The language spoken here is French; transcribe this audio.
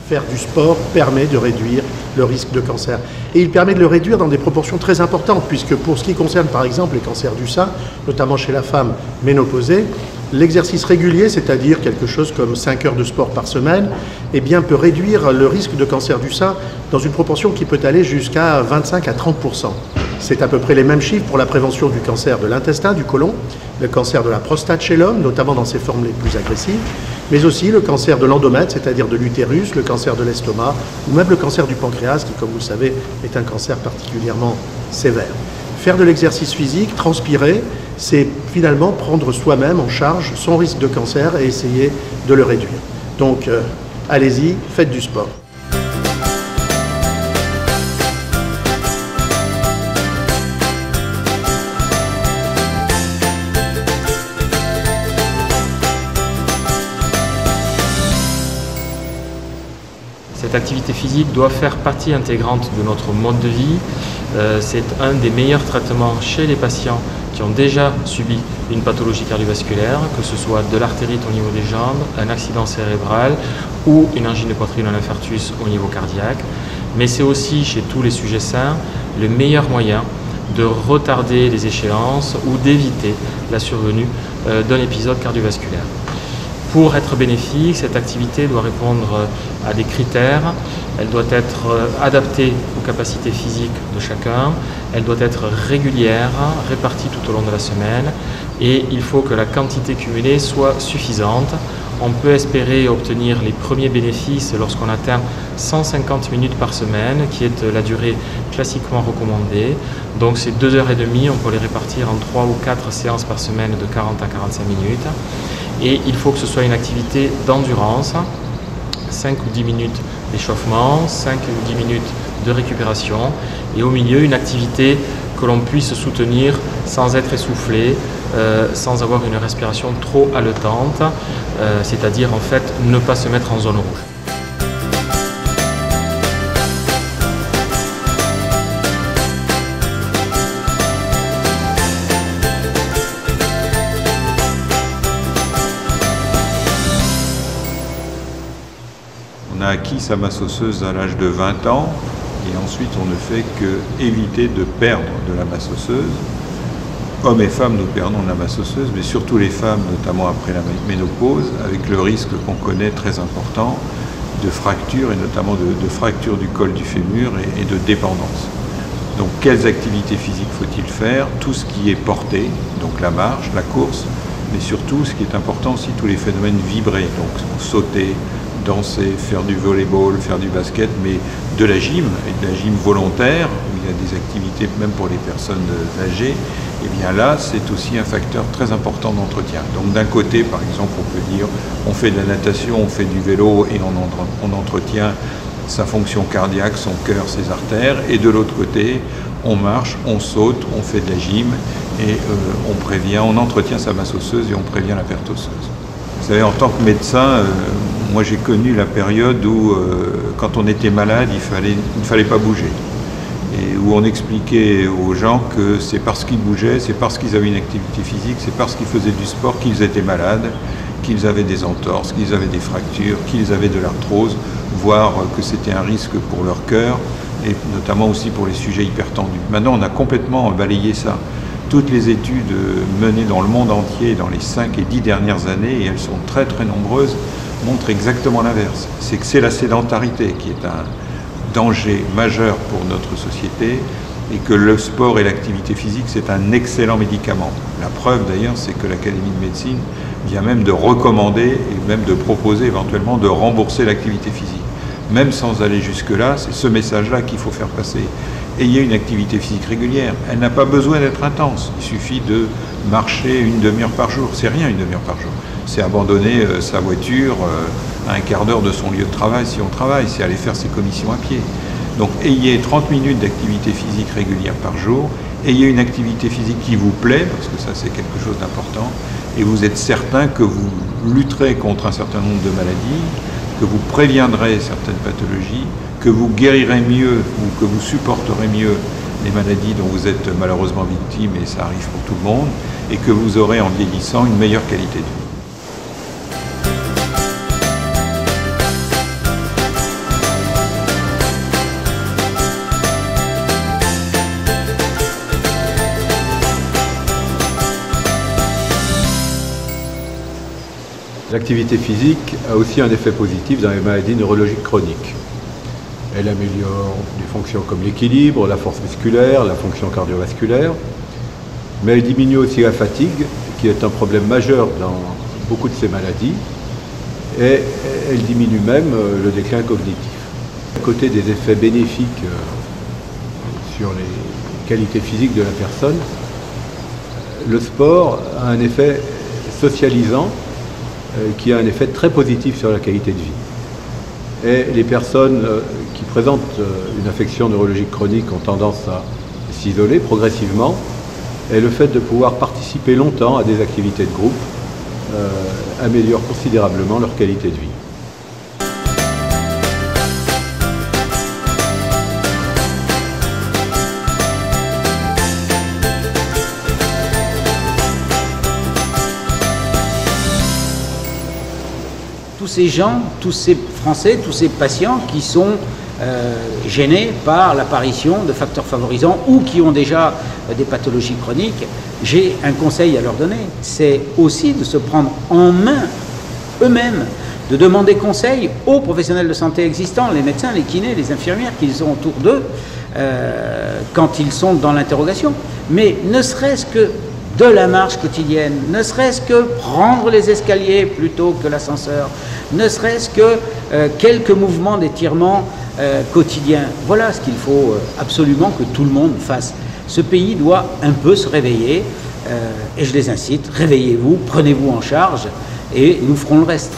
Faire du sport permet de réduire le risque de cancer. Et il permet de le réduire dans des proportions très importantes, puisque pour ce qui concerne par exemple les cancers du sein, notamment chez la femme ménopausée, l'exercice régulier, c'est-à-dire quelque chose comme 5 heures de sport par semaine, eh bien, peut réduire le risque de cancer du sein dans une proportion qui peut aller jusqu'à 25 à 30%. C'est à peu près les mêmes chiffres pour la prévention du cancer de l'intestin, du côlon, le cancer de la prostate chez l'homme, notamment dans ses formes les plus agressives, mais aussi le cancer de l'endomètre, c'est-à-dire de l'utérus, le cancer de l'estomac, ou même le cancer du pancréas, qui, comme vous le savez, est un cancer particulièrement sévère. Faire de l'exercice physique, transpirer, c'est finalement prendre soi-même en charge son risque de cancer et essayer de le réduire. Donc, allez-y, faites du sport. Cette activité physique doit faire partie intégrante de notre mode de vie. C'est un des meilleurs traitements chez les patients qui ont déjà subi une pathologie cardiovasculaire, que ce soit de l'artérite au niveau des jambes, un accident cérébral ou une angine de poitrine ou un infarctus au niveau cardiaque. Mais c'est aussi, chez tous les sujets sains, le meilleur moyen de retarder les échéances ou d'éviter la survenue d'un épisode cardiovasculaire. Pour être bénéfique, cette activité doit répondre à des critères, elle doit être adaptée aux capacités physiques de chacun, elle doit être régulière, répartie tout au long de la semaine et il faut que la quantité cumulée soit suffisante. On peut espérer obtenir les premiers bénéfices lorsqu'on atteint 150 minutes par semaine, qui est la durée classiquement recommandée. Donc ces 2h30, on peut les répartir en 3 ou 4 séances par semaine de 40 à 45 minutes. Et il faut que ce soit une activité d'endurance, 5 ou 10 minutes d'échauffement, 5 ou 10 minutes de récupération et au milieu une activité que l'on puisse soutenir sans être essoufflé, sans avoir une respiration trop haletante, c'est-à-dire en fait ne pas se mettre en zone rouge. On a acquis sa masse osseuse à l'âge de 20 ans et ensuite on ne fait que éviter de perdre de la masse osseuse. Hommes et femmes, nous perdons de la masse osseuse, mais surtout les femmes, notamment après la ménopause, avec le risque qu'on connaît très important de fractures et notamment de fractures du col du fémur et de dépendance. Donc quelles activités physiques faut-il faire? Tout ce qui est porté, donc la marche, la course, mais surtout ce qui est important aussi, tous les phénomènes vibrés, donc sauter, danser, faire du volleyball, faire du basket, mais de la gym, et de la gym volontaire, où il y a des activités même pour les personnes âgées, et bien là, c'est aussi un facteur très important d'entretien. Donc d'un côté, par exemple, on peut dire, on fait de la natation, on fait du vélo et on entretient sa fonction cardiaque, son cœur, ses artères, et de l'autre côté, on marche, on saute, on fait de la gym, et on entretient sa masse osseuse et on prévient la perte osseuse. Vous savez, en tant que médecin, moi j'ai connu la période où, quand on était malade, il ne fallait pas bouger. Et où on expliquait aux gens que c'est parce qu'ils bougeaient, c'est parce qu'ils avaient une activité physique, c'est parce qu'ils faisaient du sport qu'ils étaient malades, qu'ils avaient des entorses, qu'ils avaient des fractures, qu'ils avaient de l'arthrose, voire que c'était un risque pour leur cœur, et notamment aussi pour les sujets hypertendus. Maintenant, on a complètement balayé ça. Toutes les études menées dans le monde entier dans les 5 et 10 dernières années, et elles sont très très nombreuses, montrent exactement l'inverse. C'est que c'est la sédentarité qui est un danger majeur pour notre société et que le sport et l'activité physique, c'est un excellent médicament. La preuve d'ailleurs, c'est que l'Académie de médecine vient même de recommander et même de proposer éventuellement de rembourser l'activité physique. Même sans aller jusque-là, c'est ce message-là qu'il faut faire passer. Ayez une activité physique régulière. Elle n'a pas besoin d'être intense. Il suffit de marcher une demi-heure par jour. C'est rien une demi-heure par jour. C'est abandonner sa voiture à un quart d'heure de son lieu de travail si on travaille. C'est aller faire ses commissions à pied. Donc ayez 30 minutes d'activité physique régulière par jour. Ayez une activité physique qui vous plaît, parce que ça c'est quelque chose d'important. Et vous êtes certain que vous lutterez contre un certain nombre de maladies, que vous préviendrez certaines pathologies, que vous guérirez mieux ou que vous supporterez mieux les maladies dont vous êtes malheureusement victime, et ça arrive pour tout le monde, et que vous aurez en vieillissant une meilleure qualité de vie. L'activité physique a aussi un effet positif dans les maladies neurologiques chroniques. Elle améliore des fonctions comme l'équilibre, la force musculaire, la fonction cardiovasculaire, mais elle diminue aussi la fatigue, qui est un problème majeur dans beaucoup de ces maladies, et elle diminue même le déclin cognitif. À côté des effets bénéfiques sur les qualités physiques de la personne, le sport a un effet socialisant qui a un effet très positif sur la qualité de vie. Et les personnes qui présentent une affection neurologique chronique ont tendance à s'isoler progressivement, et le fait de pouvoir participer longtemps à des activités de groupe améliore considérablement leur qualité de vie. Tous ces gens, tous ces Français, tous ces patients qui sont gênés par l'apparition de facteurs favorisants ou qui ont déjà des pathologies chroniques, j'ai un conseil à leur donner, c'est aussi de se prendre en main eux-mêmes, de demander conseil aux professionnels de santé existants, les médecins, les kinés, les infirmières qu'ils ont autour d'eux quand ils sont dans l'interrogation. Mais ne serait-ce que de la marche quotidienne, ne serait-ce que prendre les escaliers plutôt que l'ascenseur, ne serait-ce que quelques mouvements d'étirement quotidiens. Voilà ce qu'il faut absolument que tout le monde fasse. Ce pays doit un peu se réveiller et je les incite, réveillez-vous, prenez-vous en charge et nous ferons le reste.